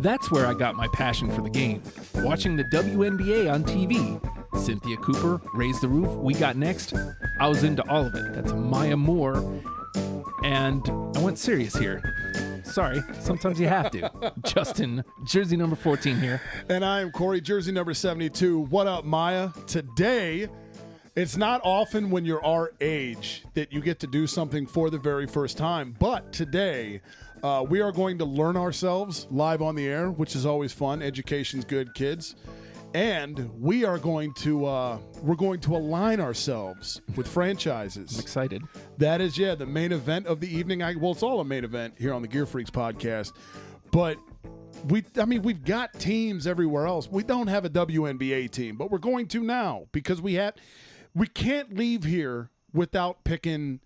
That's where I got my passion for the game. Watching the WNBA on TV. Cynthia Cooper, Raise the Roof, We Got Next. I was into all of it. That's Maya Moore. And I went serious here. Sorry, sometimes you have to. Justin, jersey number 14 here. And I am Corey, jersey number 72. What up, Maya? Today, it's not often when you're our age that you get to do something for the very first time. But today, we are going to learn ourselves live on the air, which is always fun. Education's good, kids. And we are going to align ourselves with franchises. I'm excited. That is, the main event of the evening. It's all a main event here on the Gear Freaks podcast. But we've got teams everywhere else. We don't have a WNBA team, but we're going to now because we can't leave here without picking.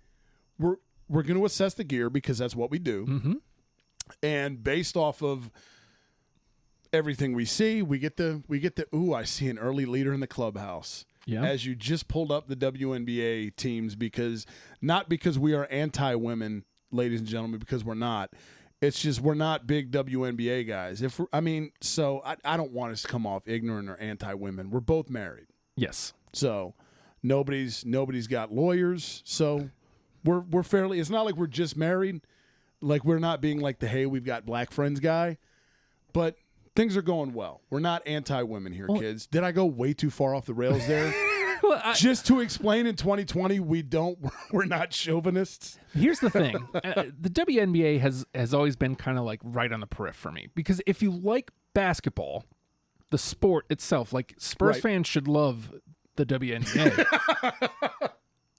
We're going to assess the gear because that's what we do. Mm-hmm. And based off of everything we see, we get the I see an early leader in the clubhouse. Yeah. As you just pulled up the WNBA teams not because we are anti-women, ladies and gentlemen, because we're not. It's just we're not big WNBA guys. I don't want us to come off ignorant or anti-women. We're both married. Yes. So nobody's got lawyers. So we're fairly. It's not like we're just married. Like we're not being like the hey we've got black friends guy, but things are going well. We're not anti-women here, kids. Did I go way too far off the rails there? Just to explain, in 2020, we're not chauvinists. Here's the thing. The WNBA has always been kind of like right on the periphery for me. Because if you like basketball, the sport itself, like Spurs fans should love the WNBA.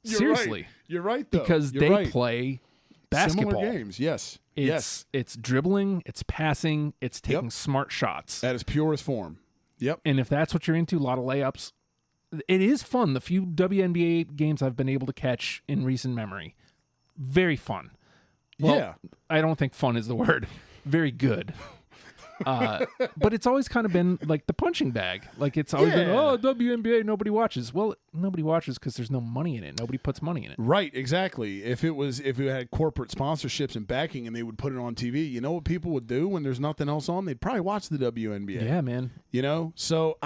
Seriously. You're right, though. Because they play basketball. Similar games, yes. It's dribbling, it's passing, it's taking smart shots. At its purest form. Yep. And if that's what you're into, a lot of layups. It is fun. The few WNBA games I've been able to catch in recent memory. Very fun. Well, I don't think fun is the word. Very good. But it's always kind of been like the punching bag. Like it's always been, WNBA, nobody watches. Well, nobody watches because there's no money in it. Nobody puts money in it. Right, exactly. If it had corporate sponsorships and backing and they would put it on TV, you know what people would do when there's nothing else on? They'd probably watch the WNBA. Yeah, man. You know? So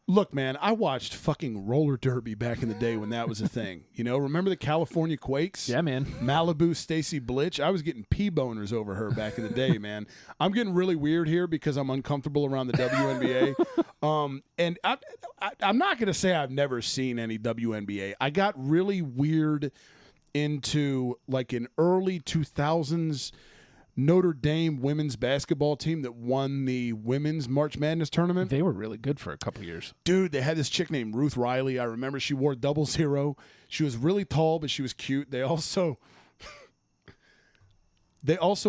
look, man, I watched fucking roller derby back in the day when that was a thing. You know, remember the California Quakes? Yeah, man. Malibu Stacy Blitch? I was getting pee-boners over her back in the day, man. I'm getting really weird here because I'm uncomfortable around the WNBA. And I'm not going to say I've never seen any WNBA. I got really weird into like an early 2000s Notre Dame women's basketball team that won the women's March Madness tournament. They were really good for a couple years. Dude, they had this chick named Ruth Riley. I remember she wore 00. She was really tall, but she was cute. They also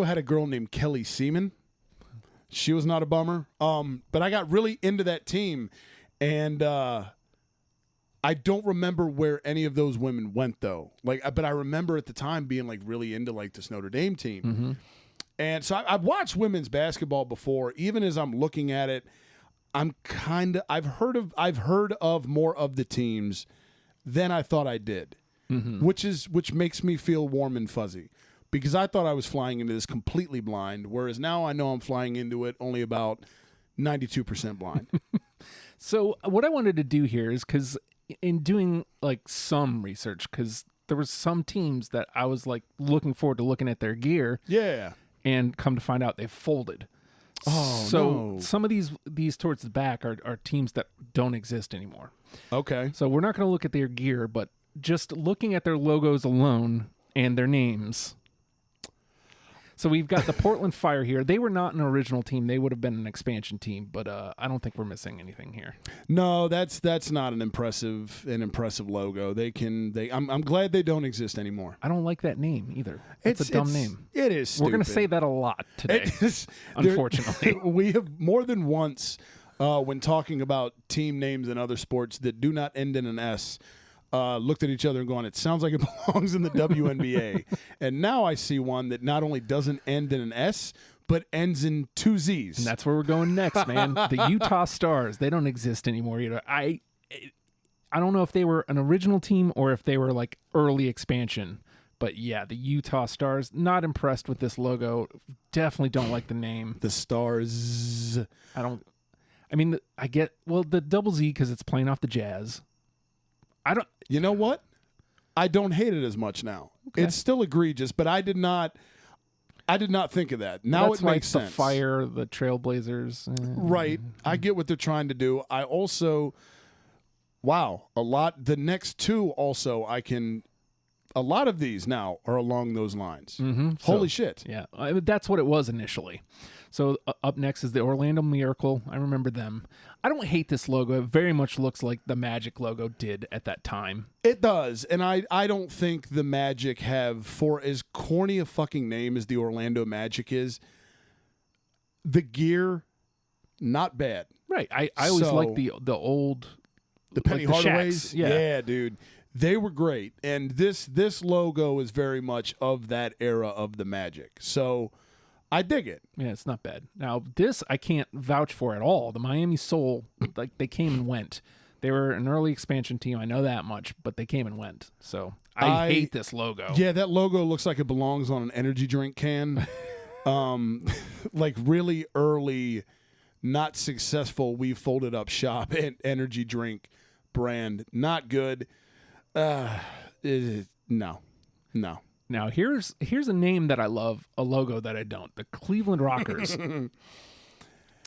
had a girl named Kelly Seaman. She was not a bummer. But I got really into that team, and I don't remember where any of those women went though. But I remember at the time being like really into like this Notre Dame team. Mm-hmm. And so I've watched women's basketball before. Even as I'm looking at it, I've heard of more of the teams than I thought I did, which makes me feel warm and fuzzy because I thought I was flying into this completely blind, whereas now I know I'm flying into it only about 92% blind. So what I wanted to do here is because in doing like some research, because there was some teams that I was like looking forward to looking at their gear. Yeah. And come to find out they've folded. Oh, so no. Some of these towards the back are teams that don't exist anymore. Okay. So we're not going to look at their gear, but just looking at their logos alone and their names. So we've got the Portland Fire here. They were not an original team. They would have been an expansion team, but I don't think we're missing anything here. No, that's not an impressive logo. I'm glad they don't exist anymore. I don't like that name either. It's a dumb name. It is stupid. We're going to say that a lot today, unfortunately. We have more than once when talking about team names in other sports that do not end in an S, looked at each other and gone, it sounds like it belongs in the WNBA. And now I see one that not only doesn't end in an S, but ends in two Z's. And that's where we're going next, man. The Utah Stars. They don't exist anymore either. I don't know if they were an original team or if they were like early expansion, But yeah, the Utah Stars, not impressed with this logo. Definitely don't like the name. The Stars. I get, the double Z because it's playing off the Jazz. You know what? I don't hate it as much now. Okay. It's still egregious, but I did not think of that. Now it makes sense. The Fire, the Trailblazers. Right. I get what they're trying to do. I also, the next two also a lot of these now are along those lines. Mm-hmm. Holy shit. Yeah. That's what it was initially. So up next is the Orlando Miracle. I remember them. I don't hate this logo. It very much looks like the Magic logo did at that time. It does. And I don't think the Magic have, for as corny a fucking name as the Orlando Magic is, the gear, not bad. Right. I always like the old... The Penny Hardaways? Yeah, dude. They were great. And this logo is very much of that era of the Magic. So... I dig it. Yeah, it's not bad. Now, this I can't vouch for at all. The Miami Soul, they came and went. They were an early expansion team. I know that much, but they came and went. So I hate this logo. Yeah, that logo looks like it belongs on an energy drink can. Like really early, not successful, we folded up shop and energy drink brand. Not good. No. Now, here's a name that I love, a logo that I don't. The Cleveland Rockers.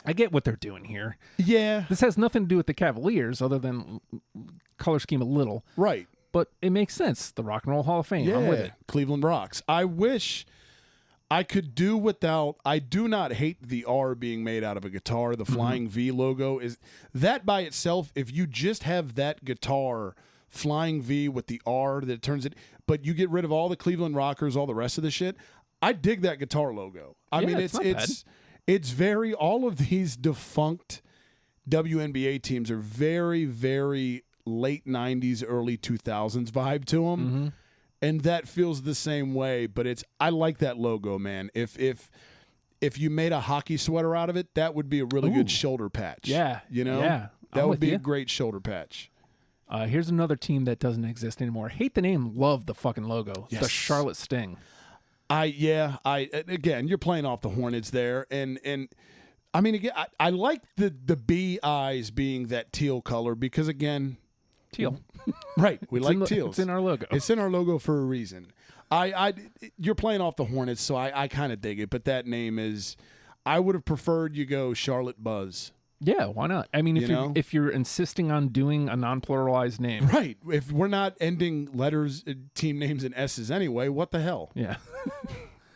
I get what they're doing here. Yeah. This has nothing to do with the Cavaliers other than color scheme a little. Right. But it makes sense. The Rock and Roll Hall of Fame. Yeah. I'm with it. Cleveland rocks. I wish I could do without. I do not hate the R being made out of a guitar. The Flying V logo is that by itself. If you just have that guitar Flying V with the R that turns it, but you get rid of all the Cleveland Rockers, all the rest of the shit. I dig that guitar logo. I mean, it's very, all of these defunct WNBA teams are very, very late 90s, early 2000s vibe to them. Mm-hmm. And that feels the same way, but I like that logo, man. If you made a hockey sweater out of it, that would be a really good shoulder patch. Yeah. You know? Yeah. That would be a great shoulder patch. Here's another team that doesn't exist anymore. Hate the name, love the fucking logo. Yes. The Charlotte Sting. Again, you're playing off the Hornets there, and I mean, again, I like the B eyes being that teal color because again, teal, right? We like teals. It's in our logo. It's in our logo for a reason. You're playing off the Hornets, so I kind of dig it. But that name is, I would have preferred you go Charlotte Buzz. Yeah, why not? I mean, if you're insisting on doing a non-pluralized name. Right. If we're not ending letters, team names in S's anyway, what the hell? Yeah.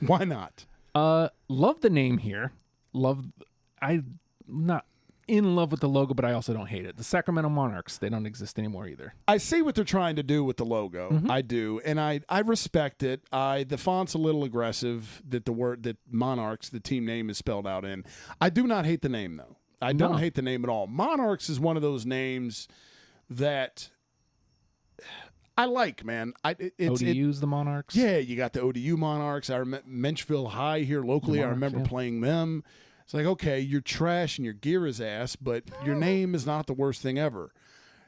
Why not? Love the name here. I'm not in love with the logo, but I also don't hate it. The Sacramento Monarchs, they don't exist anymore either. I see what they're trying to do with the logo. Mm-hmm. I do. And I respect it. The font's a little aggressive that Monarchs, the team name, is spelled out in. I do not hate the name, though. I don't hate the name at all. Monarchs is one of those names that I like, man. ODU's the Monarchs? Yeah, you got the ODU Monarchs. I remember Menchville High here locally. I remember playing them. It's like, okay, you're trash and your gear is ass, but your name is not the worst thing ever.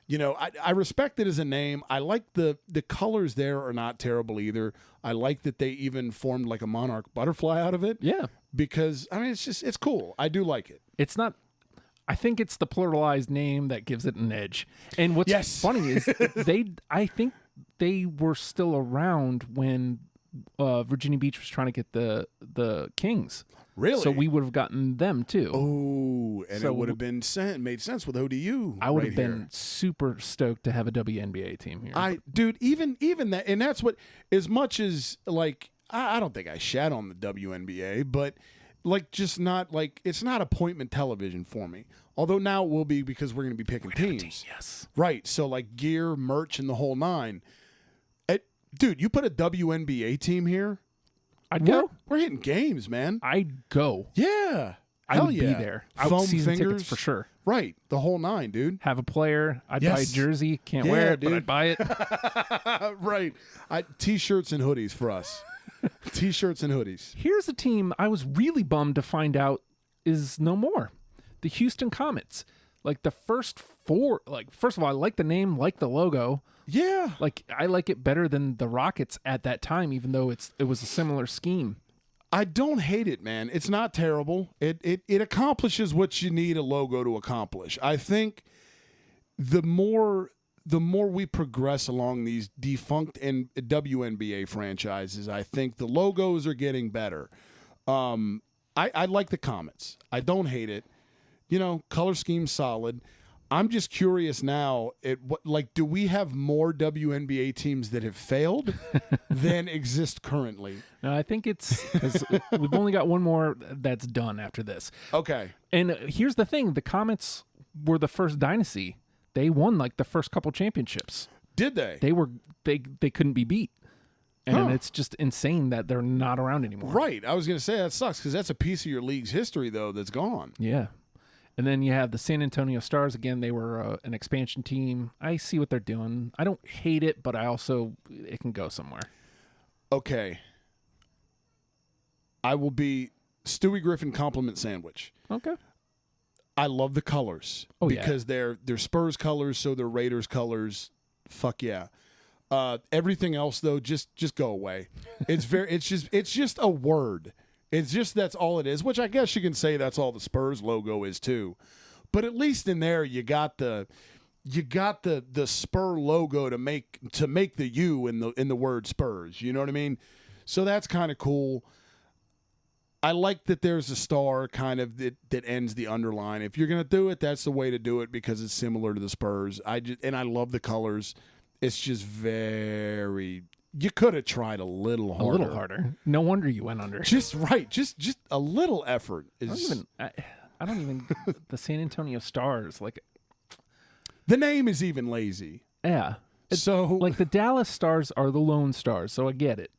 You know, I respect it as a name. I like the colors there are not terrible either. I like that they even formed like a monarch butterfly out of it. Yeah. Because, I mean, it's cool. I do like it. It's not... I think it's the pluralized name that gives it an edge. And what's funny is I think they were still around when Virginia Beach was trying to get the Kings. Really? So we would have gotten them too. Oh, and it would have been made sense with ODU. I would have been super stoked to have a WNBA team here. Dude, even that, and that's what, as much as like, I don't think I shat on the WNBA, but like just not like, it's not appointment television for me. Although now it will be because we're going to be picking teams. Yes. Right. So like gear, merch, and the whole nine. Dude, you put a WNBA team here. I'd go. We're hitting games, man. I'd go. Yeah. I would be there. I would season tickets for sure. Right. The whole nine, dude. Have a player. I'd buy a jersey. Can't wear it, dude. But I'd buy it. Right. T-shirts and hoodies for us. T-shirts and hoodies. Here's a team I was really bummed to find out is no more. The Houston Comets. Like the first four, like first of all, I like the name, like the logo, Yeah. Like, I like it better than the Rockets at that time, even though it was a similar scheme. I don't hate it, man. It's not terrible. It accomplishes what you need a logo to accomplish. I think the more we progress along these defunct WNBA franchises, I think the logos are getting better. I like the Comets. I don't hate it. Color scheme's solid. I'm just curious now, do we have more WNBA teams that have failed than exist currently? No, I think it's because we've only got one more that's done after this. Okay. And here's the thing. The Comets were the first dynasty. They won the first couple championships. Did they? They couldn't be beat. And it's just insane that they're not around anymore. Right. I was going to say that sucks because that's a piece of your league's history, though, that's gone. Yeah. And then you have the San Antonio Stars. Again, they were an expansion team. I see what they're doing. I don't hate it, but it can go somewhere. Okay. I will be Stewie Griffin compliment sandwich. Okay. I love the colors because they're Spurs colors, so they're Raiders colors. Fuck yeah. Everything else though, just go away. It's just a word. It's just that's all it is, which I guess you can say that's all the Spurs logo is too. But at least in there you got the Spur logo to make the U in the word Spurs. You know what I mean? So that's kind of cool. I like that there's a star kind of that ends the underline. If you're gonna do it, that's the way to do it because it's similar to the Spurs. I love the colors. It's just very. You could have tried a little harder. A little harder. No wonder you went under. Just right. Just a little effort. I don't even. The San Antonio Stars, the name is even lazy. Yeah. So the Dallas Stars are the Lone Stars, so I get it.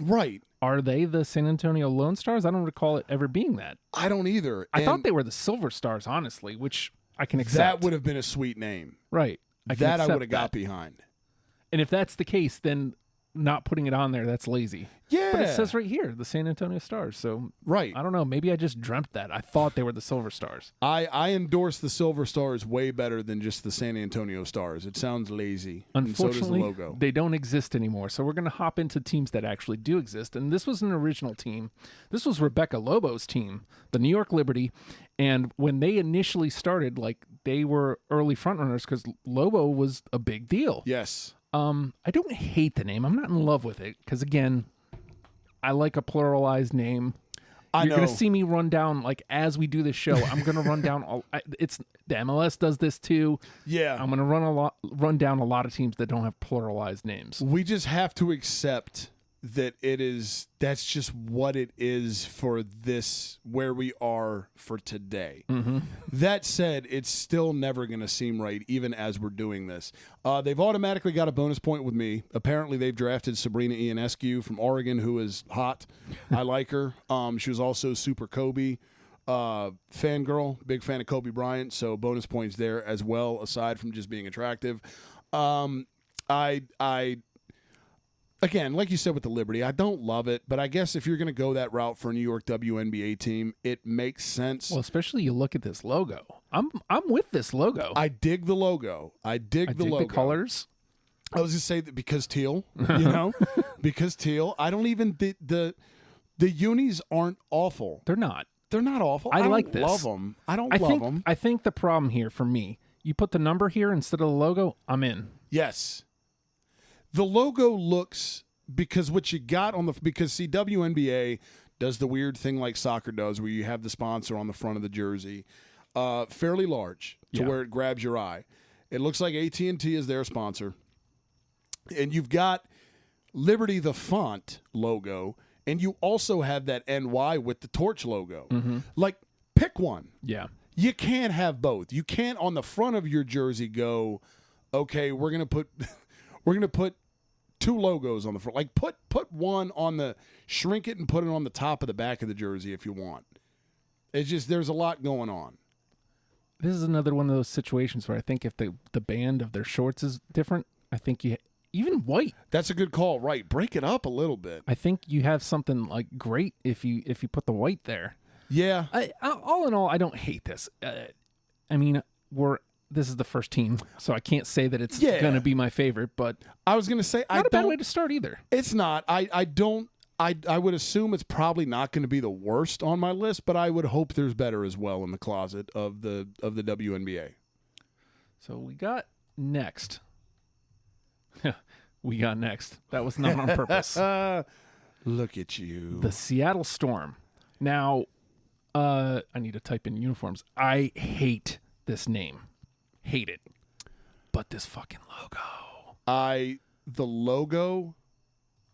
Right. Are they the San Antonio Lone Stars? I don't recall it ever being that. I don't either. I thought they were the Silver Stars, honestly, which I can accept. That would have been a sweet name. Right. I would have got behind. And if that's the case, then not putting it on there, that's lazy. Yeah. But it says right here, the San Antonio Stars. So right. I don't know. Maybe I just dreamt that. I thought they were the Silver Stars. I endorse the Silver Stars way better than just the San Antonio Stars. It sounds lazy. Unfortunately, and so does the logo. They don't exist anymore. So we're going to hop into teams that actually do exist. And this was an original team. This was Rebecca Lobo's team, the New York Liberty. And when they initially started, they were early frontrunners because Lobo was a big deal. Yes. I don't hate the name. I'm not in love with it because, again, I like a pluralized name. You're going to see me run down, as we do this show, I'm going to run down the MLS does this too. Yeah. I'm going to run down a lot of teams that don't have pluralized names. We just have to accept that that's just what it is for this, where we are for today. Mm-hmm. That said, it's still never going to seem right, even as we're doing this. They've automatically got a bonus point with me. Apparently, they've drafted Sabrina Ionescu from Oregon, who is hot. I like her. She was also Super Kobe fangirl, big fan of Kobe Bryant, so bonus points there as well, aside from just being attractive. Again, like you said with the Liberty, I don't love it, but I guess if you're going to go that route for a New York WNBA team, it makes sense. Well, especially you look at this logo. I'm with this logo. I dig the logo. I dig the logo. The colors. I was going to say that because teal, because teal. I don't even the unis aren't awful. They're not. They're not awful. I don't like this. love them. I don't love them. I think the problem here for me, you put the number here instead of the logo, I'm in. Yes. The logo looks, because what you got because WNBA does the weird thing like soccer does where you have the sponsor on the front of the jersey, fairly large to where it grabs your eye. It looks like AT&T is their sponsor. And you've got Liberty, the font logo, and you also have that NY with the torch logo. Mm-hmm. Pick one. Yeah. You can't have both. You can't on the front of your jersey go, okay, we're going to put two logos on the front. Put one on the, shrink it and put it on the top of the back of the jersey if you want. It's just, there's a lot going on. This is another one of those situations where I think if the band of their shorts is different, I think even white. That's a good call, right? Break it up a little bit. I think you have something great if you put the white there. Yeah. All in all, I don't hate this. I mean, we're this is the first team, so I can't say that it's going to be my favorite, but I was going to say not a bad way to start either. It's not. I would assume it's probably not going to be the worst on my list, but I would hope there's better as well in the closet of the WNBA. So we got next. We got next. That was not on purpose. Look at you. The Seattle Storm. Now, I need to type in uniforms. I hate this name. Hate it. But this fucking logo. The logo,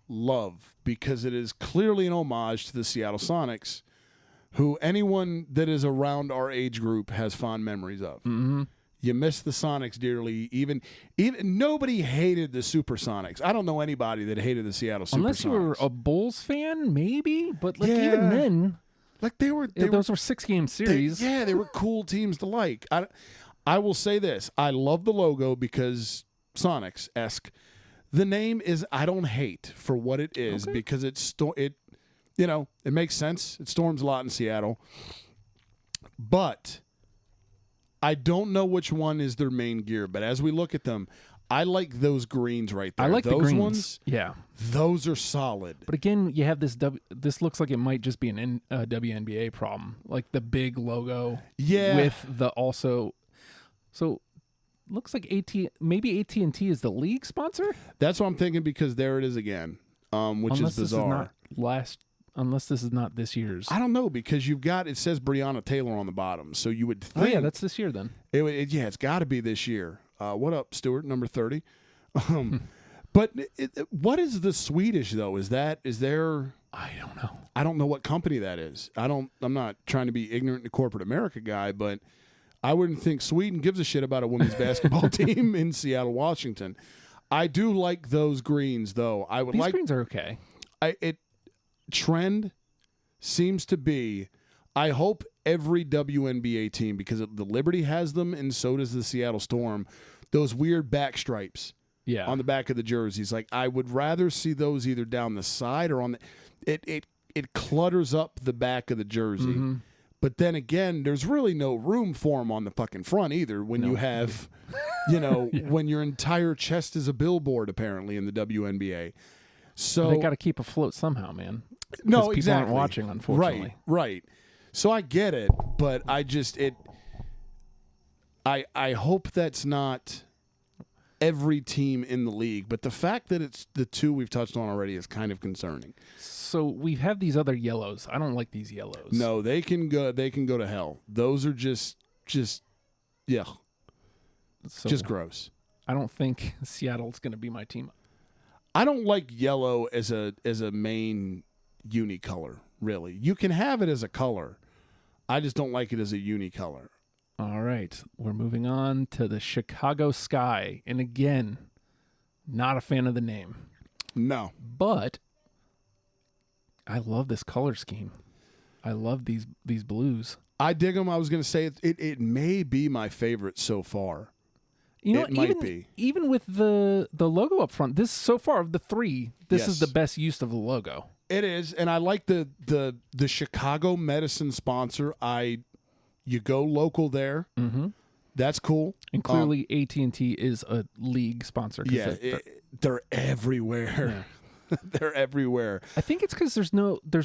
love, because it is clearly an homage to the Seattle Sonics, who anyone that is around our age group has fond memories of. Mm-hmm. You miss the Sonics dearly. Even nobody hated the Supersonics. I don't know anybody that hated the Seattle Supersonics. Unless you were a Bulls fan, maybe. But like even then, like those were 6-game series. They were cool teams to like. I will say this: I love the logo because Sonics-esque. The name is I don't hate for what it is because it makes sense. It storms a lot in Seattle, but I don't know which one is their main gear, but as we look at them, I like those greens right there. I like those the greens. Ones. Yeah. Those are solid. But again, you have this this looks like it might just be an WNBA problem. Like the big logo with the also. So looks like maybe AT&T is the league sponsor? That's what I'm thinking because there it is again, which is bizarre. Unless this is not this year's. I don't know because it says Breonna Taylor on the bottom, so you would think. Oh yeah, that's this year then. It's got to be this year. What up, Stuart? Number 30. But what is the Swedish though? Is there? I don't know. I don't know what company that is. I'm not trying to be ignorant to corporate America guy, but I wouldn't think Sweden gives a shit about a women's basketball team in Seattle, Washington. I do like those greens though. These greens are okay. Trend seems to be, I hope every WNBA team, because the Liberty has them and so does the Seattle Storm, those weird back stripes on the back of the jerseys. Like I would rather see those either down the side or on the it clutters up the back of the jersey. Mm-hmm. But then again, there's really no room for them on the fucking front either when you have, when your entire chest is a billboard apparently in the WNBA. So they got to keep afloat somehow, man. No, people exactly. aren't watching, unfortunately. Right. So I get it, but I hope that's not every team in the league. But the fact that it's the two we've touched on already is kind of concerning. So we have these other yellows. I don't like these yellows. No, they can go to hell. Those are just yeah. So just gross. I don't think Seattle's going to be my team. I don't like yellow as a main unicolor, really. You can have it as a color. I just don't like it as a unicolor. All right. We're moving on to the Chicago Sky. And again, not a fan of the name. No. But I love this color scheme. I love these blues. I dig them. I was going to say it may be my favorite so far. It might be. Even with the logo up front, this so far of the three, this is the best use of the logo. It is, and I like the Chicago Medicine sponsor. You go local there. Mm-hmm. That's cool. And clearly AT&T is a league sponsor. Yeah, they're everywhere. Yeah. They're everywhere. I think it's because there's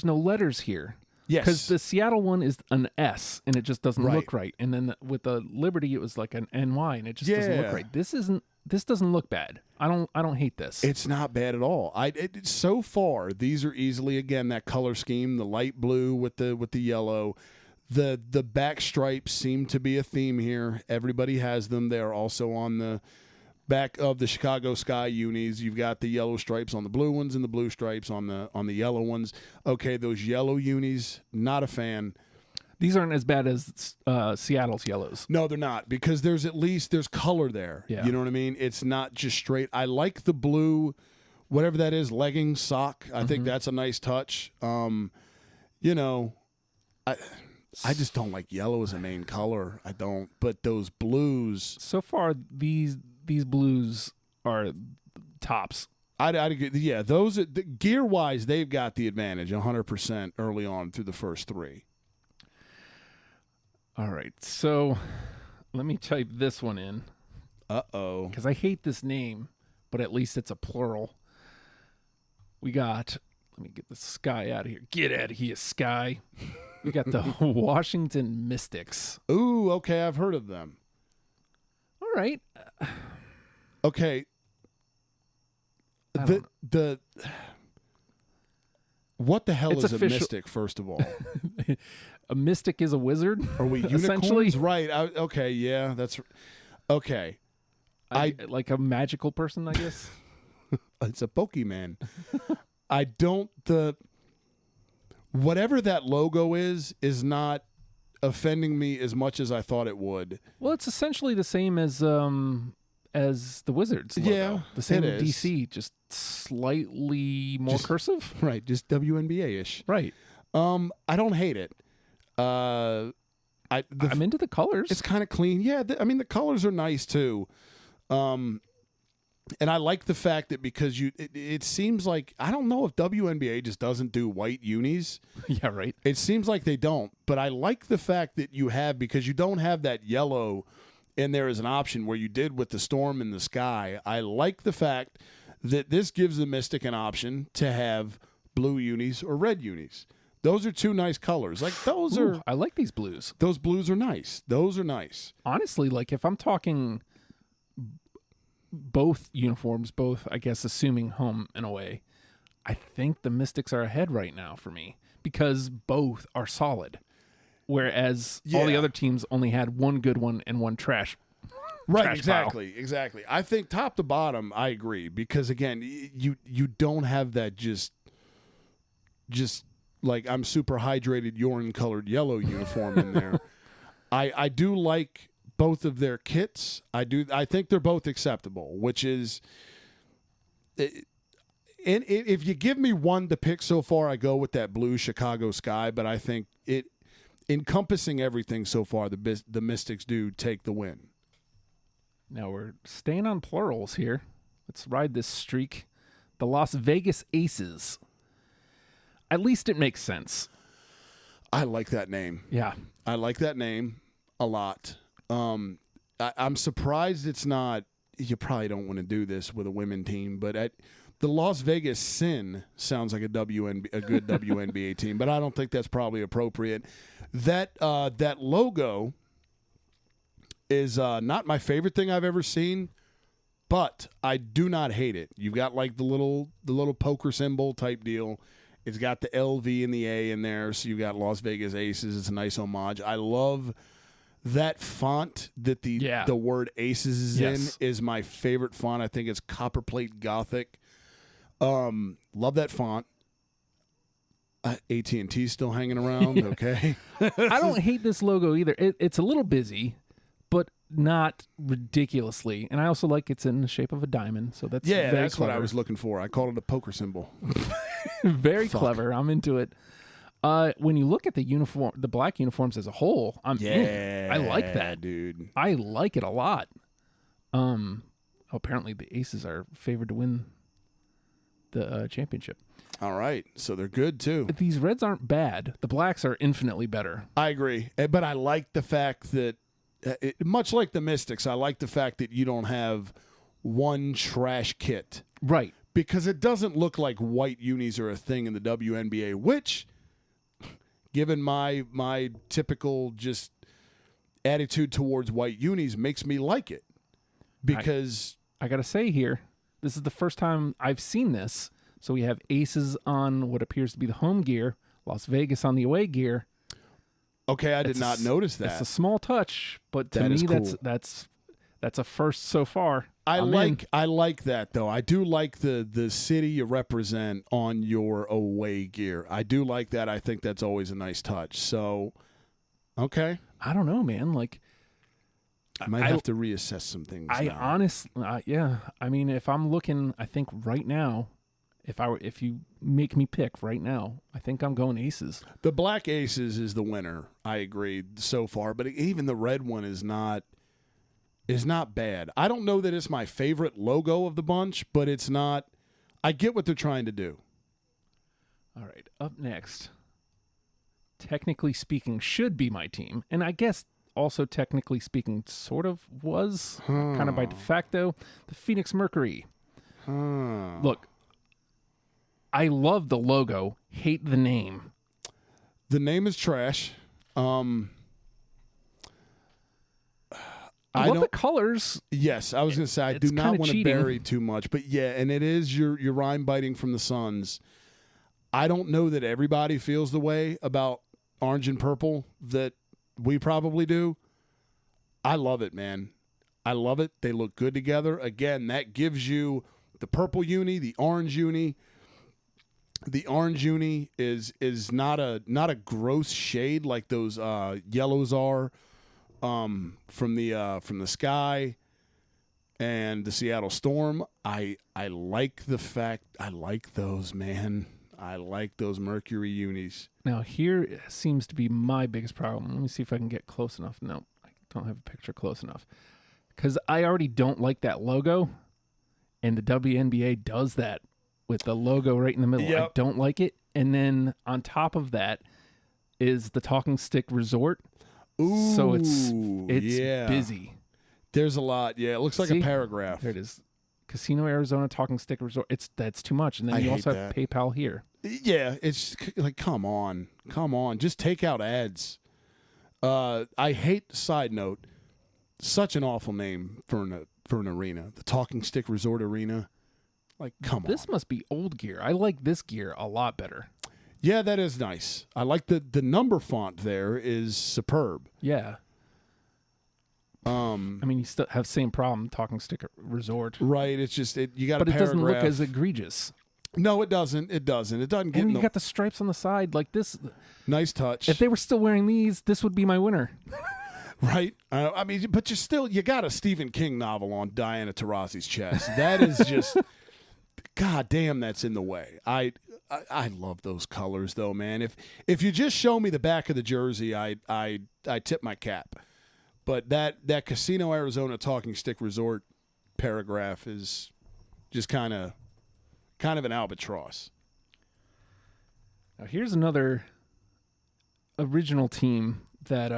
no letters here. Yes. Because the Seattle one is an S, and it just doesn't look right. And then with the Liberty, it was like an NY, and it just doesn't look right. This doesn't look bad. I don't hate this. It's not bad at all. So far, these are easily, again, that color scheme, the light blue with the yellow. The back stripes seem to be a theme here. Everybody has them. They are also on the back of the Chicago Sky unis. You've got the yellow stripes on the blue ones and the blue stripes on the yellow ones. Okay, those yellow unis, not a fan. These aren't as bad as Seattle's yellows. No, they're not, because there's color there. Yeah. You know what I mean? It's not just straight. I like the blue, whatever that is, legging, sock. I think that's a nice touch. I just don't like yellow as a main color. I don't. But those blues. So far, these blues are tops. I'd agree. Yeah, those gear wise, they've got the advantage 100% early on through the first three. All right, so Let me type this one in. Uh-oh. Because I hate this name, but at least it's a plural. We got, let me get the Sky out of here. Get out of here, Sky. We got the Washington Mystics. Ooh, okay, I've heard of them. All right. Okay. What the hell It's is official. a mystic, first of all? A mystic is a wizard? Are we unicorns? Essentially. Right. Okay, yeah, that's... Okay. Like a magical person, I guess? It's a Pokemon. I don't... Whatever that logo is not offending me as much as I thought it would. Well, it's essentially the same as the Wizards logo. Yeah, the same it is. DC, just slightly more cursive. Right, just WNBA-ish. Right. I don't hate it. I'm into the colors. It's kind of clean. Yeah, the colors are nice too. And I like the fact that because it seems like, I don't know if WNBA just doesn't do white unis. Yeah, right. It seems like they don't, but I like the fact that you have, because you don't have that yellow in there as an option where you did with the Storm and the Sky. I like the fact that this gives the Mystic an option to have blue unis or red unis. Those are two nice colors. Like those are. I like these blues. Those blues are nice. Those are nice. Honestly, like if I'm talking both uniforms, both, I guess, assuming home and away, I think the Mystics are ahead right now for me because both are solid. Whereas all the other teams only had one good one and one trash. Right, trash exactly, pile. exactly. I think top to bottom, I agree, because again, you don't have that just like I'm super hydrated urine colored yellow uniform in there. I do like both of their kits. I think they're both acceptable, which is, and if you give me one to pick so far, I go with that blue Chicago Sky. But I think it encompassing everything so far, the Mystics do take the win. Now we're staying on plurals here. Let's ride this streak. The Las Vegas Aces. At least it makes sense. I like that name. Yeah. I like that name a lot. I'm surprised it's not, you probably don't want to do this with a women team, but the Las Vegas Sin sounds like a good WNBA team, but I don't think that's probably appropriate. That logo is not my favorite thing I've ever seen, but I do not hate it. You've got like the little poker symbol type deal. It's got the LV and the A in there, so you've got Las Vegas Aces. It's a nice homage. I love that font that the word Aces is in is my favorite font. I think it's Copperplate Gothic. Love that font. AT&T's still hanging around. Okay. I don't hate this logo either. It's a little busy, but not ridiculously. And I also like it's in the shape of a diamond. So that's very that's clever. what I was looking for. I called it a poker symbol. Very clever. I'm into it. When you look at the uniform, the black uniforms as a whole, I like that, dude. I like it a lot. Apparently the Aces are favored to win the championship. All right, so they're good too. These Reds aren't bad. The Blacks are infinitely better. I agree, but I like the fact that, much like the Mystics, I like the fact that you don't have one trash kit, right? Because it doesn't look like white unis are a thing in the WNBA, which, given my typical just attitude towards white unis, makes me like it. Because I got to say here, this is the first time I've seen this. So we have Aces on what appears to be the home gear, Las Vegas on the away gear. Okay, I did not notice that. It's a small touch, but to me, that's a first so far. I like that though. I do like the city you represent on your away gear. I do like that. I think that's always a nice touch. So, okay. I don't know, man. Like, I might have to reassess some things. Honestly, yeah. I mean, if I'm looking, I think right now, if you make me pick right now, I think I'm going Aces. The black Aces is the winner. I agree so far, but even the red one is not bad. I don't know that it's my favorite logo of the bunch, but it's not. I get what they're trying to do. All right, up next, technically speaking, should be my team, and I guess also technically speaking sort of was, kind of by de facto, the Phoenix Mercury. Look, I love the logo, hate the name. The name is trash. I love the colors. Yes, I was going to say I do not want to bury too much, but yeah, and it is your rhyme biting from the Suns. I don't know that everybody feels the way about orange and purple that we probably do. I love it, man. I love it. They look good together. Again, that gives you the purple uni, the orange uni. The orange uni is not a gross shade like those yellows are. From the Sky and the Seattle Storm. I like the fact I like those, man. I like those Mercury unis. Now here seems to be my biggest problem. Let me see if I can get close enough. No, I don't have a picture close enough. Because I already don't like that logo, and the WNBA does that with the logo right in the middle. Yep. I don't like it. And then on top of that is the Talking Stick Resort. Ooh, so it's busy. There's a lot. Yeah, it looks like a paragraph. There it is. Casino Arizona Talking Stick Resort. That's too much. And then you also have PayPal here. Yeah, it's like come on. Just take out ads. I hate, side note, such an awful name for an arena. The Talking Stick Resort Arena. Like, come on. This must be old gear. I like this gear a lot better. Yeah, that is nice. I like the number font there is superb. Yeah. I mean, you still have same problem, Talking Stick Resort. Right. It's just you got a paragraph. But it doesn't look as egregious. No, it doesn't. It doesn't. It doesn't get. And you got the stripes on the side like this. Nice touch. If they were still wearing these, this would be my winner. Right. I mean, but you got a Stephen King novel on Diana Taurasi's chest. That is just, God damn, that's in the way. I love those colors though, man. If you just show me the back of the jersey, I tip my cap. But that Casino Arizona Talking Stick Resort paragraph is just kind of an albatross. Now here's another original team that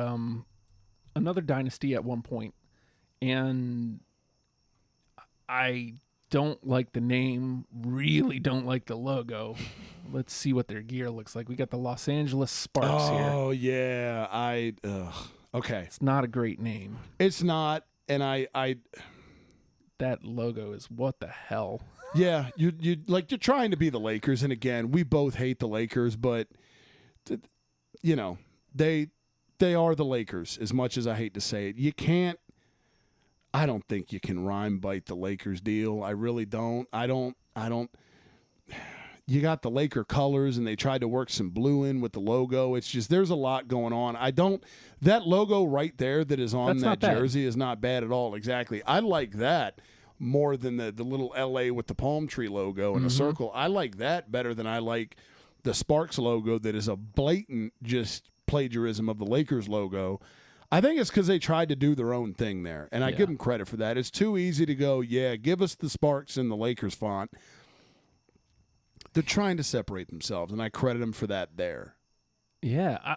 another dynasty at one point, and I don't like the name, really don't like the logo. Let's see what their gear looks like. We got the Los Angeles Sparks here. Oh, yeah. Okay. It's not a great name. It's not, and that logo is what the hell? Yeah, you're trying to be the Lakers, and again, we both hate the Lakers, but you know, they are the Lakers, as much as I hate to say it. I don't think you can rhyme bite the Lakers deal. I really don't. I don't. You got the Laker colors, and they tried to work some blue in with the logo. It's just, there's a lot going on. That logo right there that is on that jersey is not bad at all. Exactly. I like that more than the little LA with the palm tree logo and a circle. I like that better than I like the Sparks logo that is a blatant just plagiarism of the Lakers logo. I think it's because they tried to do their own thing there, and I give them credit for that. It's too easy to go, give us the Sparks and the Lakers font. They're trying to separate themselves, and I credit them for that there. Yeah.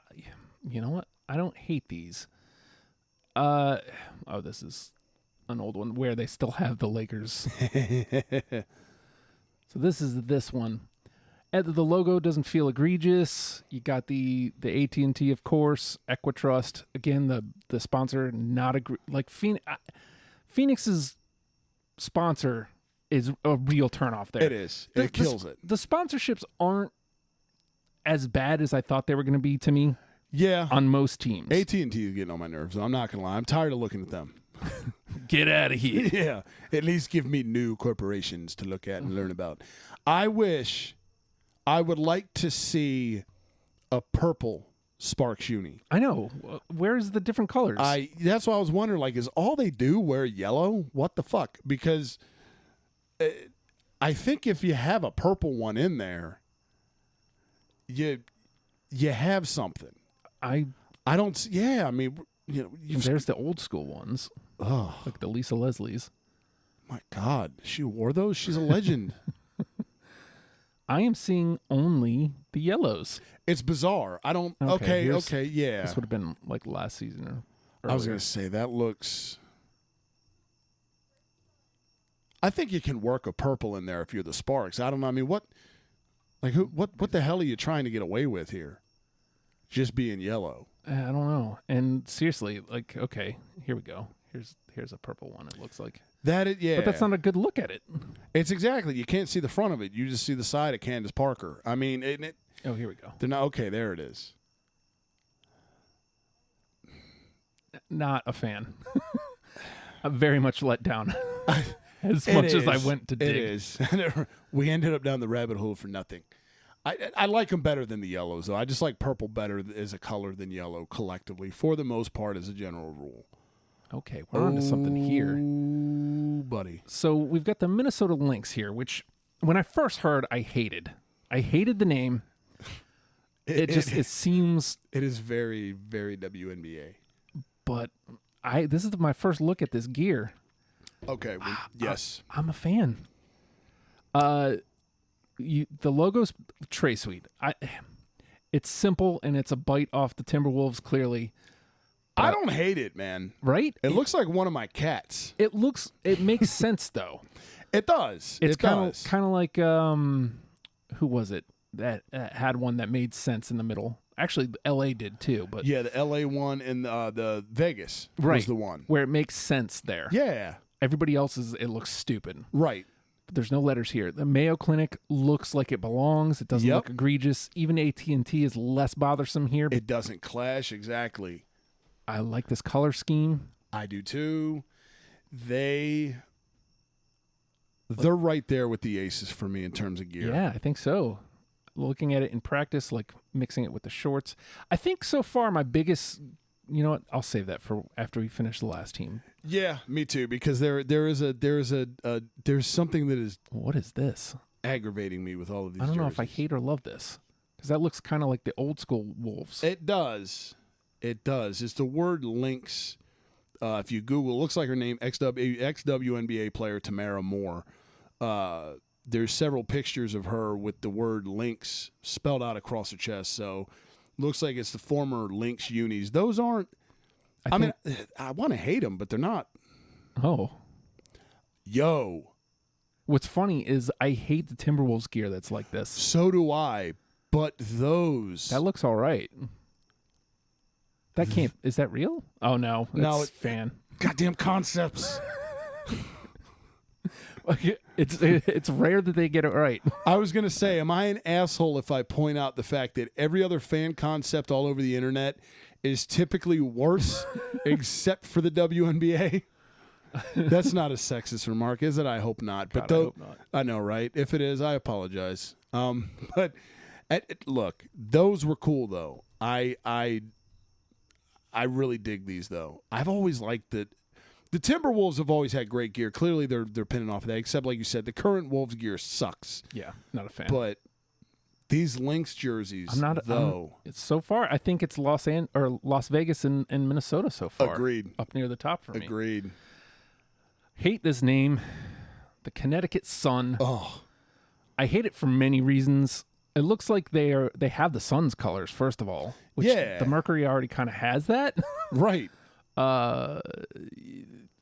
You know what? I don't hate these. This is an old one where they still have the Lakers. So this is this one. And the logo doesn't feel egregious. You got the AT&T, of course, Equitrust. Again, the sponsor, not like Phoenix's sponsor is a real turnoff there. It is. It kills it. The sponsorships aren't as bad as I thought they were going to be to me. Yeah. On most teams. AT&T is getting on my nerves. I'm not going to lie. I'm tired of looking at them. Get out of here. Yeah. At least give me new corporations to look at and learn about. I would like to see a purple Sparks uni. I know. Where's the different colors? That's why I was wondering, like, is all they do wear yellow? What the fuck? Because I think if you have a purple one in there, you have something. I don't. Yeah, I mean, there's the old school ones. Oh, like the Lisa Leslie's. My God, she wore those. She's a legend. I am seeing only the yellows. It's bizarre. I don't. Okay, yeah. This would have been like last season. I was going to say that looks. I think you can work a purple in there if you're the Sparks. I don't know. I mean, what the hell are you trying to get away with here? Just being yellow. I don't know. And seriously, like, okay, here we go. Here's a purple one. It looks like yeah. But that's not a good look at it. It's exactly. You can't see the front of it. You just see the side of Candace Parker. I mean, oh, here we go. They're not okay. There it is. Not a fan. I'm very much let down. As much as I went to dig. It is. We ended up down the rabbit hole for nothing. I like them better than the yellows, though. I just like purple better as a color than yellow collectively, for the most part, as a general rule. Okay, we're on to something here. Buddy. So we've got the Minnesota Lynx here, which when I first heard, I hated. I hated the name. It seems... It is very, very WNBA. But this is my first look at this gear. Okay. Well, yes. I'm a fan. The logo's Trey Sweet. It's simple and it's a bite off the Timberwolves. Clearly, I don't hate it, man. Right? It looks like one of my cats. It makes sense though. It does. It's kind of like who was it that had one that made sense in the middle? Actually, L.A. did too, but yeah, the L.A. one and the Vegas was the one where it makes sense there. Yeah. Everybody else's, it looks stupid. Right. But there's no letters here. The Mayo Clinic looks like it belongs. It doesn't look egregious. Even AT&T is less bothersome here. It doesn't clash, exactly. I like this color scheme. I do too. They're right there with the Aces for me in terms of gear. Yeah, I think so. Looking at it in practice, like mixing it with the shorts. I think so far my biggest... You know what? I'll save that for after we finish the last team. Yeah, me too. Because there's something that is. What is this? Aggravating me with all of these. I don't know jerseys. if I hate or love this because that looks kind of like the old school Wolves. It does. It does. It's the word Lynx. If you Google, it looks like her name ex-WNBA player Tamara Moore. There's several pictures of her with the word Lynx spelled out across her chest. So. Looks like it's the former Lynx unis. Those aren't. I mean, I want to hate them, but they're not. Oh. Yo. What's funny is I hate the Timberwolves gear that's like this. So do I. But those. That looks all right. That can't. Is that real? Oh, no. No, it's fan. Goddamn concepts. It's rare that they get it right. I was going to say, am I an asshole if I point out the fact that every other fan concept all over the internet is typically worse except for the WNBA? That's not a sexist remark, is it? I hope not. But God, I hope not. I know, right? If it is, I apologize. But look, those were cool though. I really dig these though. I've always liked that. The Timberwolves have always had great gear. Clearly, they're pinning off of that. Except, like you said, the current Wolves gear sucks. Yeah, not a fan. But these Lynx jerseys, it's so far. I think it's Las Vegas and Minnesota so far. Agreed. Up near the top for me. Agreed. Hate this name, the Connecticut Sun. Oh, I hate it for many reasons. It looks like they have the Sun's colors first of all. Which the Mercury already kind of has that. Right.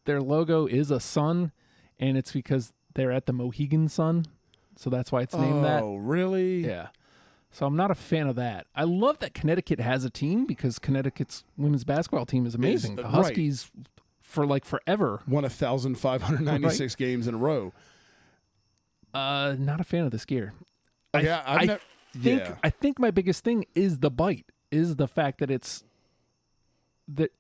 Their logo is a sun, and it's because they're at the Mohegan Sun, so that's why it's named that. Oh, really? Yeah. So I'm not a fan of that. I love that Connecticut has a team because Connecticut's women's basketball team is amazing. The Huskies, for like forever, won 1,596 games in a row. Not a fan of this gear. I think my biggest thing is the bite, is the fact that it's that.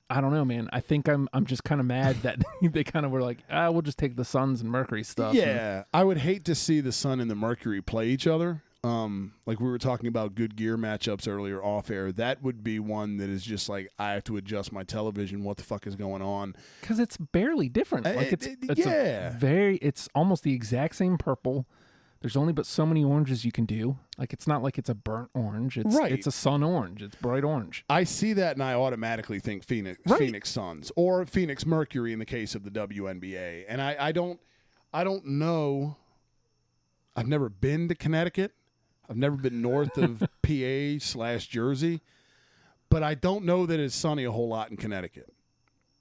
I don't know, man. I think I'm just kind of mad that they kind of were like, we'll just take the Suns and Mercury stuff. Yeah, I would hate to see the Sun and the Mercury play each other. Like we were talking about good gear matchups earlier off air. That would be one that is just like, I have to adjust my television. What the fuck is going on? Because it's barely different. Like it's almost the exact same purple. There's only but so many oranges you can do. Like, it's not like it's a burnt orange. It's a sun orange. It's bright orange. I see that and I automatically think Phoenix Suns or Phoenix Mercury in the case of the WNBA. And I don't know. I've never been to Connecticut. I've never been north of PA/Jersey. but I don't know that it's sunny a whole lot in Connecticut.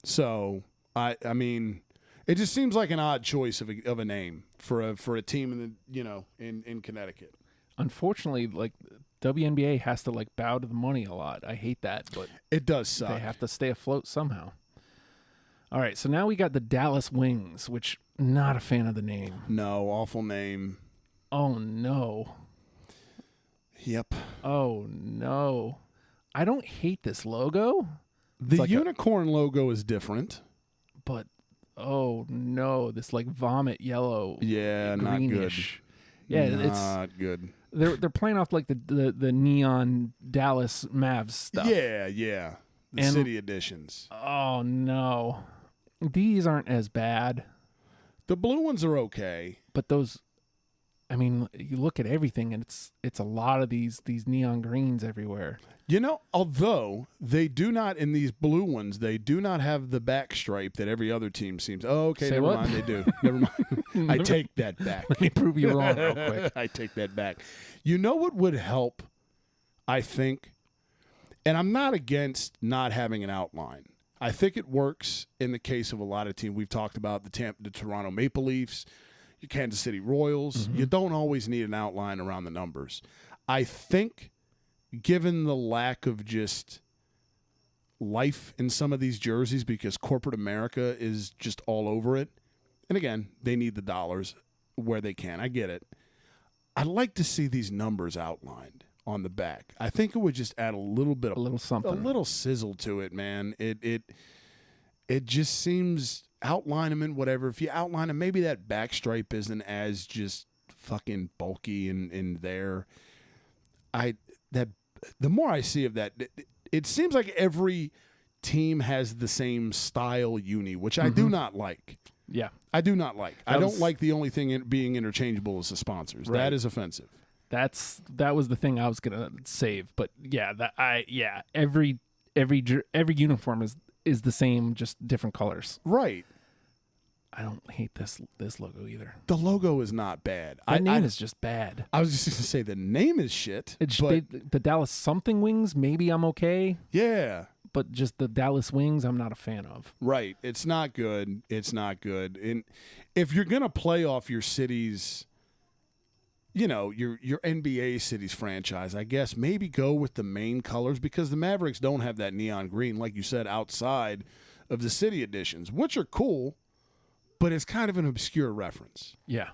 So I mean, it just seems like an odd choice of a name for a team in Connecticut. Unfortunately, like WNBA has to like bow to the money a lot. I hate that, but it does suck. They have to stay afloat somehow. All right, so now we got the Dallas Wings, which not a fan of the name. No, awful name. Oh no. Yep. Oh no. I don't hate this logo. The like unicorn logo is different. But oh no, this like vomit yellow. Yeah, greenish. Not good. Yeah, not good. They're playing off like the neon Dallas Mavs stuff. Yeah. The city editions. Oh no. These aren't as bad. The blue ones are okay. But those, I mean, you look at everything and it's a lot of these neon greens everywhere. You know, although they do not, in these blue ones, they do not have the back stripe that every other team seems. Oh, okay, never mind, they do. Never mind. I take that back. Let me prove you wrong real quick. I take that back. You know what would help, I think? And I'm not against not having an outline. I think it works in the case of a lot of teams. We've talked about the Toronto Maple Leafs, your Kansas City Royals. Mm-hmm. You don't always need an outline around the numbers. I think given the lack of just life in some of these jerseys because corporate America is just all over it, and again, they need the dollars where they can. I get it. I'd like to see these numbers outlined on the back. I think it would just add a little something, a little sizzle to it, man. It just seems, outline them in whatever. If you outline them, maybe that back stripe isn't as just fucking bulky in there. The more I see of that, it seems like every team has the same style uni, which I do not like. Yeah. I do not like. I don't like the only thing being interchangeable as the sponsors. Right. That is offensive. That was the thing I was gonna save, but every uniform is the same, just different colors. Right. I don't hate this logo either. The logo is not bad. The name is just bad. I was just gonna say the name is shit. The Dallas something Wings, maybe I'm okay. Yeah. But just the Dallas Wings, I'm not a fan of. Right. It's not good. It's not good. And if you're gonna play off your city's, your NBA city's franchise, I guess maybe go with the main colors because the Mavericks don't have that neon green, like you said, outside of the city editions, which are cool, but it's kind of an obscure reference. Yeah.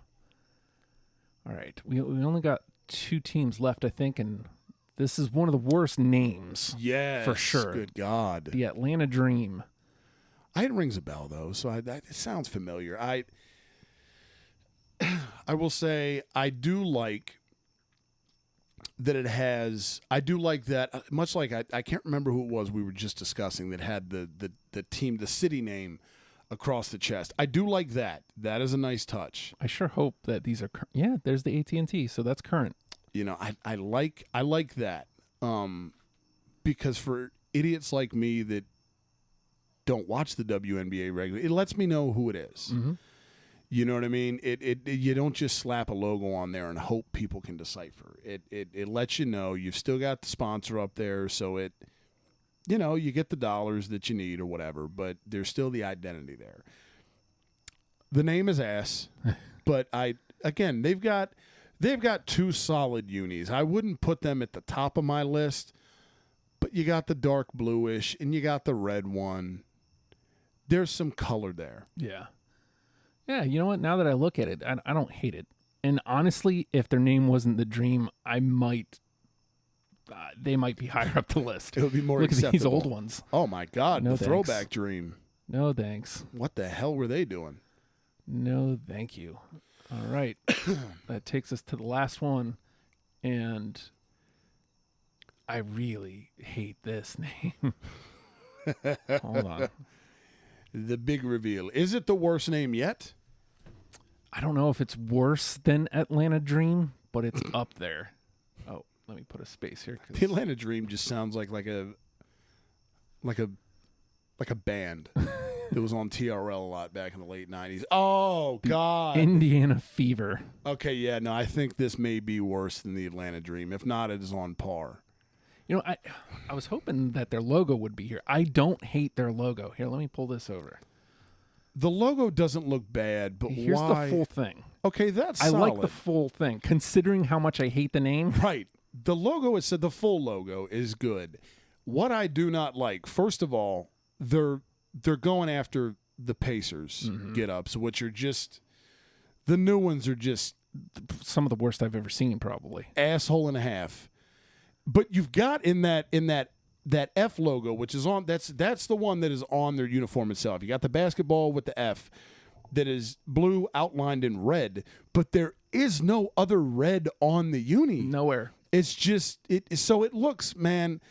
All right. We only got 2 teams left, I think, and this is one of the worst names. Yes. For sure. Good God. The Atlanta Dream. It rings a bell, though, so it sounds familiar. I will say I do like that it has – I do like that, much like I can't remember who it was we were just discussing that had the team, the city name across the chest. I do like that. That is a nice touch. I sure hope that these are there's the AT&T, so that's current. I like that because for idiots like me that don't watch the WNBA regularly, it lets me know who it is. Mm-hmm. You know what I mean? You don't just slap a logo on there and hope people can decipher. It lets you know you've still got the sponsor up there, so you get the dollars that you need or whatever, but there's still the identity there. The name is ass, but they've got 2 solid unis. I wouldn't put them at the top of my list, but you got the dark bluish and you got the red one. There's some color there. Yeah. Yeah, you know what? Now that I look at it, I don't hate it. And honestly, if their name wasn't the Dream, they might be higher up the list. It would be more Look acceptable. at these old ones. Oh, my God. No the thanks. Throwback Dream. No, thanks. What the hell were they doing? No, thank you. All right. That takes us to the last one. And I really hate this name. Hold on. The big reveal. Is it the worst name yet? I don't know if it's worse than Atlanta Dream, but it's up there. Oh, let me put a space here. The Atlanta Dream just sounds like a band that was on TRL a lot back in the late 90s. Oh, God. Indiana Fever. Okay, yeah, no, I think this may be worse than the Atlanta Dream. If not, it is on par. I was hoping that their logo would be here. I don't hate their logo. Here, let me pull this over. The logo doesn't look bad, but Here's why? the full thing. Okay, that's I solid. like the full thing, considering how much I hate the name. Right. The logo, it said the full logo is good. What I do not like, first of all, they're going after the Pacers get-ups, which are just, the new ones are just some of the worst I've ever seen, probably. Asshole and a half. But you've got in that F logo, which is on, that's the one that is on their uniform itself. You got the basketball with the F that is blue outlined in red, but there is no other red on the uni. Nowhere. It's just so it looks, man,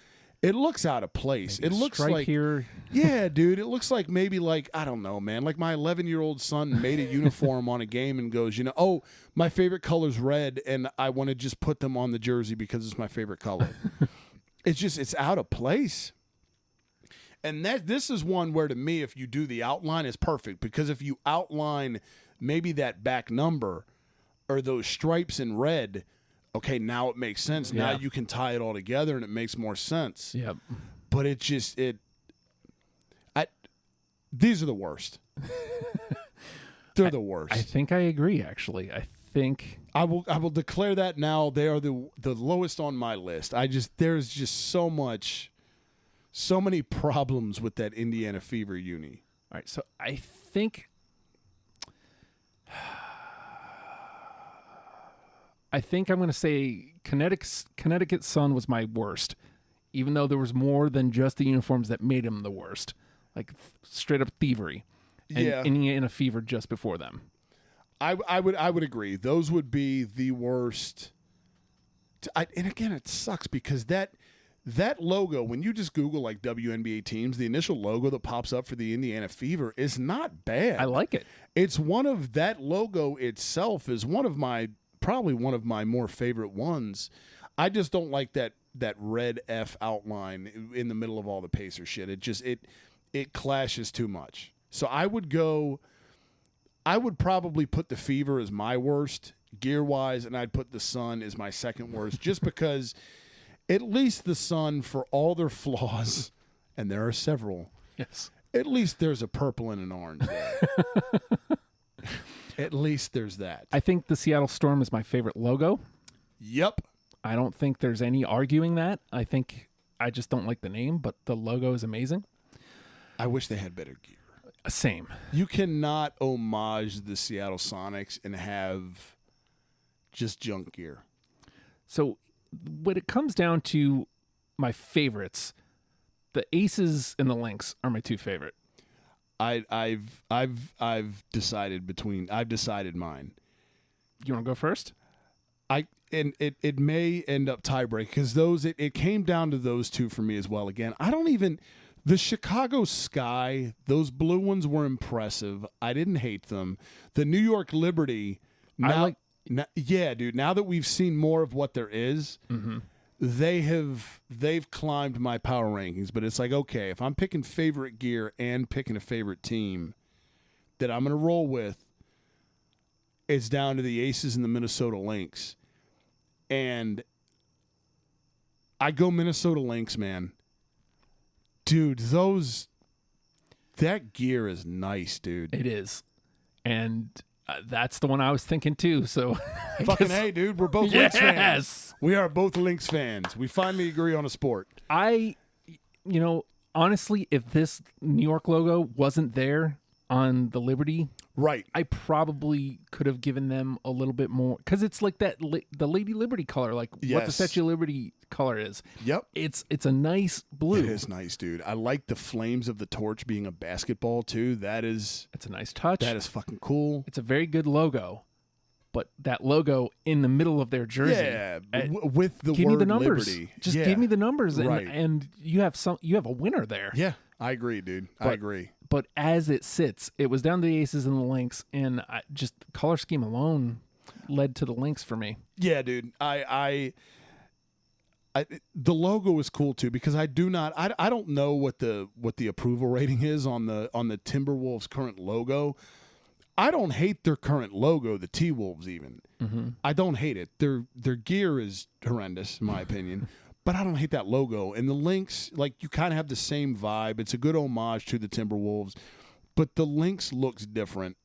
it looks out of place. Maybe it looks stripe like here. Yeah, dude, it looks like maybe like, I don't know, man, like my 11-year-old son made a uniform on a game and goes, oh, my favorite color's red and I want to just put them on the jersey because it's my favorite color. It's out of place. And this is one where, to me, if you do the outline, it's perfect, because if you outline maybe that back number or those stripes in red, okay, now it makes sense. Yeah. Now you can tie it all together and it makes more sense. Yep. But these are the worst. They're the worst. I think I agree, actually. I think I will declare that now. They are the lowest on my list. There's just so many problems with that Indiana Fever uni. All right, so I think I'm going to say Connecticut Sun was my worst, even though there was more than just the uniforms that made him the worst, like straight up thievery. And Indiana Fever just before them. I would agree. Those would be the worst. And again, it sucks because that logo, when you just Google like WNBA teams, the initial logo that pops up for the Indiana Fever is not bad. I like it. It's that logo itself is probably one of my more favorite ones. I just don't like that red F outline in the middle of all the Pacer shit. It clashes too much. So I would probably put the Fever as my worst gear-wise, and I'd put the Sun as my second worst, just because at least the Sun, for all their flaws, and there are several, yes, at least there's a purple and an orange there. At least there's that. I think the Seattle Storm is my favorite logo. Yep. I don't think there's any arguing that. I just don't like the name, but the logo is amazing. I wish they had better gear. Same. You cannot homage the Seattle Sonics and have just junk gear. So when it comes down to my favorites, the Aces and the Lynx are my two favorite. I've decided mine. You want to go first? It may end up tiebreak because it came down to those two for me as well. Again, the Chicago Sky, those blue ones were impressive. I didn't hate them. The New York Liberty, dude. Now that we've seen more of what there is, they've climbed my power rankings. But it's like, okay, if I'm picking favorite gear and picking a favorite team that I'm going to roll with, it's down to the Aces and the Minnesota Lynx. And I go Minnesota Lynx, man. Dude, that gear is nice, dude. It is. And that's the one I was thinking too. So fucking hey, dude, we're both Lynx fans. We are both Lynx fans. We finally agree on a sport. Honestly, if this New York logo wasn't there on the Liberty, right, I probably could have given them a little bit more, because it's like the Lady Liberty color, like what the Statue of Liberty color is. Yep, it's a nice blue. It is nice, dude. I like the flames of the torch being a basketball too. It's a nice touch. That is fucking cool. It's a very good logo, but that logo in the middle of their jersey, with the give word me the numbers. Liberty. Just give me the numbers, right. and you have a winner there. Yeah, I agree, dude. I agree. But as it sits, it was down to the Aces and the Lynx, and just color scheme alone led to the Lynx for me. Yeah, dude. The logo is cool too, because I don't know what the approval rating is on the Timberwolves current logo. I don't hate their current logo, the T-Wolves even. I don't hate it. Their gear is horrendous in my opinion. but I don't hate that logo. And the Lynx, like, you kind of have the same vibe. It's a good homage to the Timberwolves, but the Lynx looks different.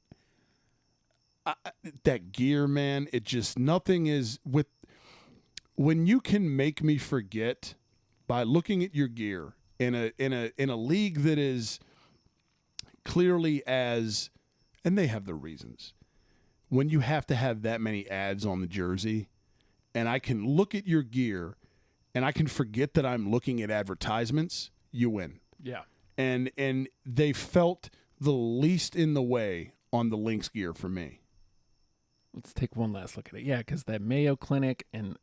That gear, man, it just, nothing is with, when you can make me forget by looking at your gear in a league that is clearly as, and they have the reasons, when you have to have that many ads on the jersey, and I can look at your gear and I can forget that I'm looking at advertisements, you win. Yeah. And they felt the least in the way on the Lynx gear for me. Let's take one last look at it. Yeah, because that Mayo Clinic, and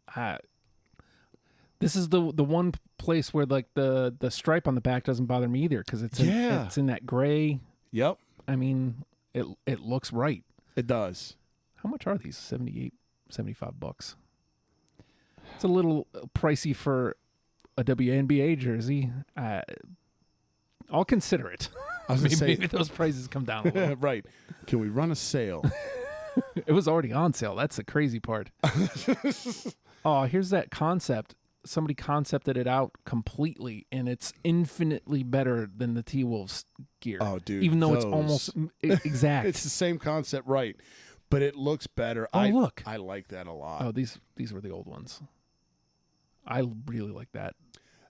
this is the one place where like the stripe on the back doesn't bother me either, because it's in that gray. Yep. I mean, it looks right. It does. How much are these? $75. It's a little pricey for a WNBA jersey. I'll consider it. I was maybe those prices come down a little. Right. Can we run a sale? It was already on sale. That's the crazy part. Oh, here's that concept. Somebody concepted it out completely, and it's infinitely better than the T-Wolves gear. Oh, dude. Even though it's almost exact. It's the same concept, right? But it looks better. Oh, look. I like that a lot. Oh, these were the old ones. I really like that.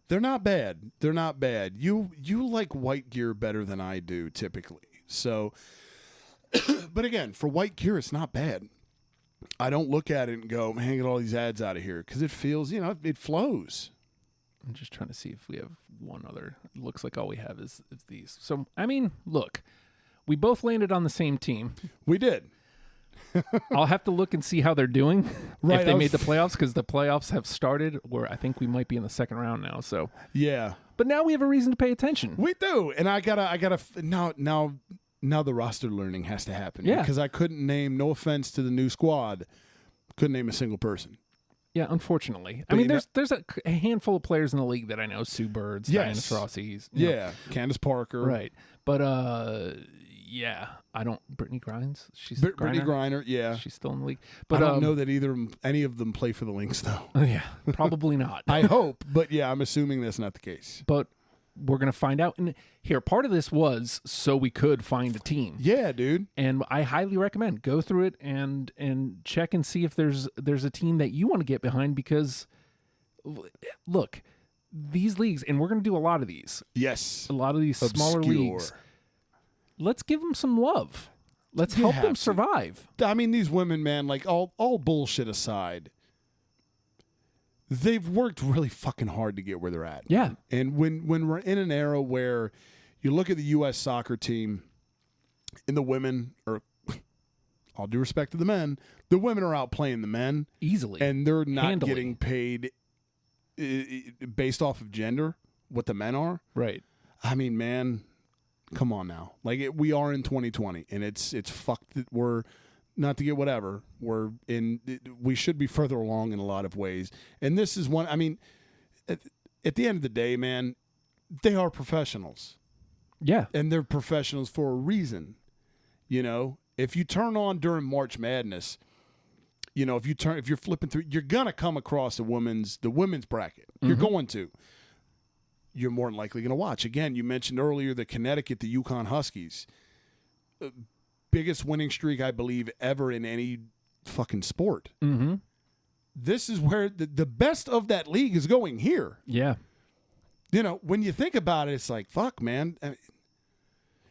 They're not bad. They're not bad. You like white gear better than I do typically. So, but again, for white gear, it's not bad. I don't look at it and go, man, get all these ads out of here, because it feels, it flows. I'm just trying to see if we have one other. It looks like all we have is these. So, I mean, look, we both landed on the same team. We did. I'll have to look and see how they're doing right, if they made the playoffs, because the playoffs have started, where I think we might be in the second round now. So yeah, but now we have a reason to pay attention. We do, and I gotta now the roster learning has to happen. Yeah, because I couldn't name. No offense to the new squad, couldn't name a single person. Yeah, unfortunately. But I mean, there's a handful of players in the league that I know: Sue Birds, Diana Taurasi. Yeah, Candace Parker, right? But yeah, I don't. Brittany Griner, Brittany Griner, yeah, she's still in the league. But I don't know that any of them play for the Lynx, though. Yeah, probably not. I hope, but yeah, I'm assuming that's not the case. But we're gonna find out. And here, part of this was so we could find a team. Yeah, dude. And I highly recommend go through it and check and see if there's a team that you want to get behind, because look, these leagues, and we're gonna do a lot of these. Yes, a lot of these smaller leagues. Let's give them some love. Let's help them survive. I mean, these women, man, like all bullshit aside, they've worked really fucking hard to get where they're at. Yeah. And when we're in an era where you look at the U.S. soccer team and the women, or all due respect to the men, the women are outplaying the men. Easily. And they're not getting paid based off of gender, what the men are. Right. I mean, man, come on now. Like, we are in 2020, and it's fucked that we're, not to get whatever, we should be further along in a lot of ways. And this is one, I mean, at the end of the day, man, they are professionals. Yeah. And they're professionals for a reason. If you turn on during March Madness, if you're flipping through, you're going to come across the women's bracket. Mm-hmm. You're going to. You're more than likely going to watch. Again, you mentioned earlier the Connecticut, the Yukon Huskies. Biggest winning streak, I believe, ever in any fucking sport. Mm-hmm. This is where the best of that league is going here. Yeah. When you think about it, it's like, fuck, man.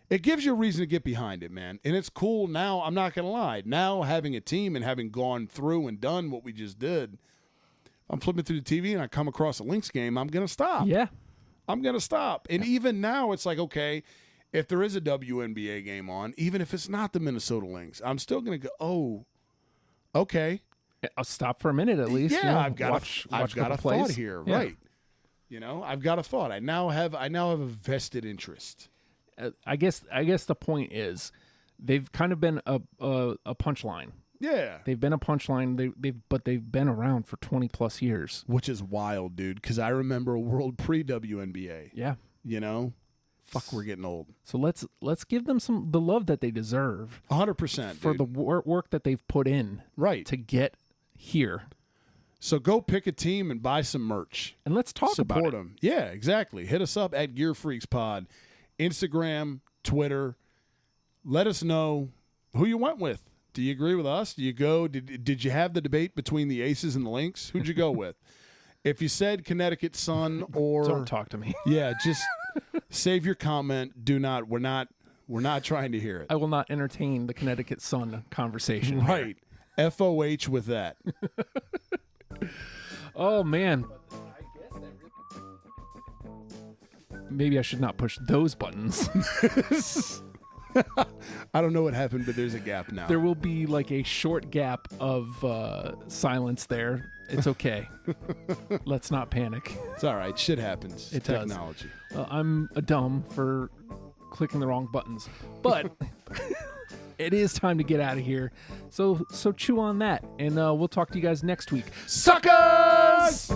It gives you a reason to get behind it, man. And it's cool now, I'm not going to lie. Now, having a team and having gone through and done what we just did, I'm flipping through the TV and I come across a Lynx game, I'm going to stop. Yeah. I'm going to stop. And even now, it's like, okay, if there is a WNBA game on, even if it's not the Minnesota Lynx, I'm still going to go, oh, okay. I'll stop for a minute at least. Yeah, I've got a thought here, yeah. Right? I've got a thought. I now have a vested interest. I guess the point is, they've kind of been a punchline. Yeah, they've been a punchline. But they've been around for 20+ years, which is wild, dude. Because I remember a world pre-WNBA. Yeah, fuck, we're getting old. So let's give them the love that they deserve. 100% for the work that they've put in. Right. To get here. So go pick a team and buy some merch. And let's talk about it. Support them. Yeah, exactly. Hit us up at Gear Freaks Pod, Instagram, Twitter. Let us know who you went with. Do you agree with us? Do you go? Did you have the debate between the Aces and the Lynx? Who'd you go with? If you said Connecticut Sun or Don't talk to me. Yeah, just save your comment. Do not. We're not trying to hear it. I will not entertain the Connecticut Sun conversation. Right. FOH with that. Oh man. Maybe I should not push those buttons. I don't know what happened, but there's a gap now. There will be like a short gap of silence there. It's okay. Let's not panic. It's all right. Shit happens. It Technology. does. I'm a dumb for clicking the wrong buttons. But it is time to get out of here. So chew on that. And we'll talk to you guys next week. Suckers!